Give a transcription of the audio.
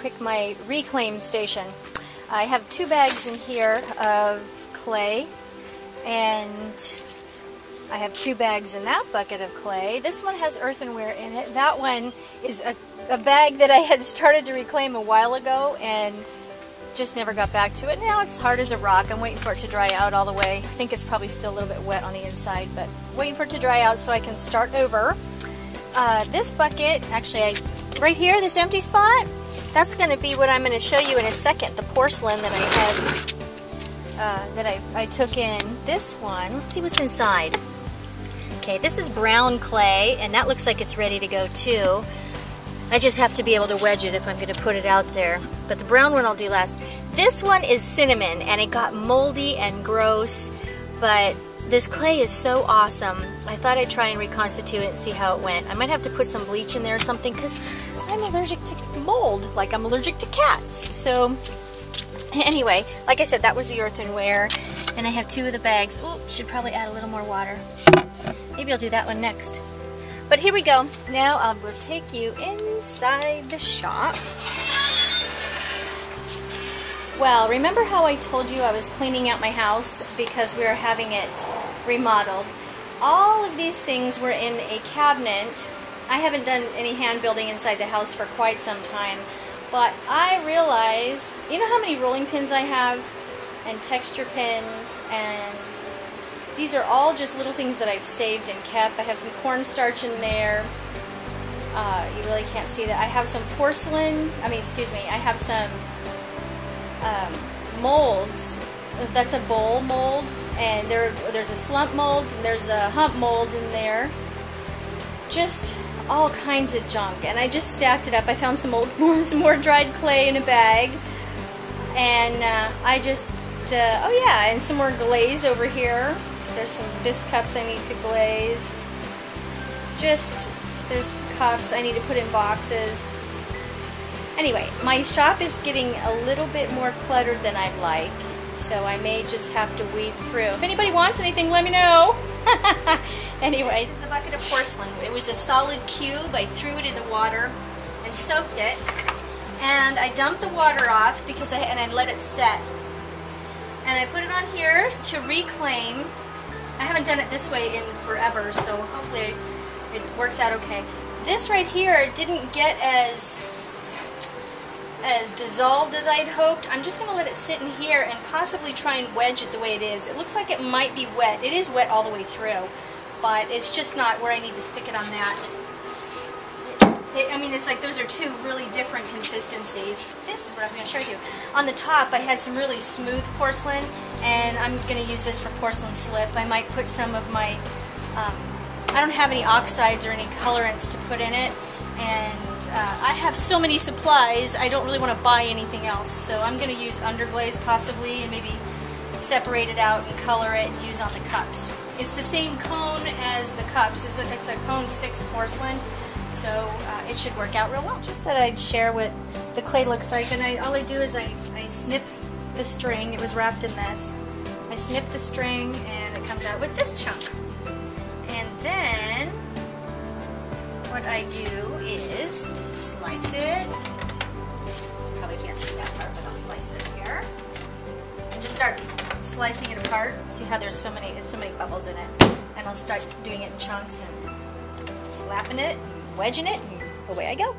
quick my reclaim station. I have 2 bags in here of clay, and I have 2 bags in that bucket of clay. This one has earthenware in it. That one is a bag that I had started to reclaim a while ago and just never got back to it. Now it's hard as a rock. I'm waiting for it to dry out all the way. I think it's probably still a little bit wet on the inside, but waiting for it to dry out so I can start over. This bucket, actually right here, this empty spot, that's going to be what I'm going to show you in a second, the porcelain that I had, I took in. This one, let's see what's inside. Okay, this is brown clay, and that looks like it's ready to go too. I just have to be able to wedge it if I'm going to put it out there. But the brown one I'll do last. This one is cinnamon, and it got moldy and gross, but this clay is so awesome. I thought I'd try and reconstitute it and see how it went. I might have to put some bleach in there or something, because I'm allergic to mold, like I'm allergic to cats. So anyway, like I said, that was the earthenware, and I have 2 of the bags. Ooh, should probably add a little more water. Maybe I'll do that one next. But here we go. Now I will take you inside the shop. Well, remember how I told you I was cleaning out my house because we were having it remodeled? All of these things were in a cabinet. I haven't done any hand building inside the house for quite some time, but I realized, you know how many rolling pins I have and texture pins, and these are all just little things that I've saved and kept. I have some cornstarch in there. You really can't see that. I have some porcelain, I have some molds. That's a bowl mold, and there's a slump mold, and there's a hump mold in there. Just all kinds of junk, and I just stacked it up. I found some more dried clay in a bag, and I just, oh yeah, and some more glaze over here. There's some biscuits I need to glaze. There's cups I need to put in boxes. Anyway, my shop is getting a little bit more cluttered than I'd like, so I may just have to weed through. If anybody wants anything, let me know. Anyway, this is the bucket of porcelain. It was a solid cube. I threw it in the water and soaked it, and I dumped the water off because I let it set. And I put it on here to reclaim. I haven't done it this way in forever, so hopefully it works out okay. This right here didn't get as dissolved as I'd hoped. I'm just going to let it sit in here and possibly try and wedge it the way it is. It looks like it might be wet. It is wet all the way through, but it's just not where I need to stick it on that. It's like those are 2 really different consistencies. This is what I was going to show you. On the top, I had some really smooth porcelain, and I'm going to use this for porcelain slip. I might put some of my, I don't have any oxides or any colorants to put in it, and I have so many supplies, I don't really want to buy anything else. So I'm going to use underglaze possibly, and maybe separate it out and color it and use on the cups. It's the same cone as the cups. It's a cone 6 porcelain. So it should work out real well. Just thought I'd share what the clay looks like, and all I do is I snip the string. It was wrapped in this. I snip the string, and it comes out with this chunk. And then what I do is slice it. Probably can't see that part, but I'll slice it here. And just start slicing it apart. See how there's so many bubbles in it. And I'll start doing it in chunks and slapping it, wedging it, and away I go.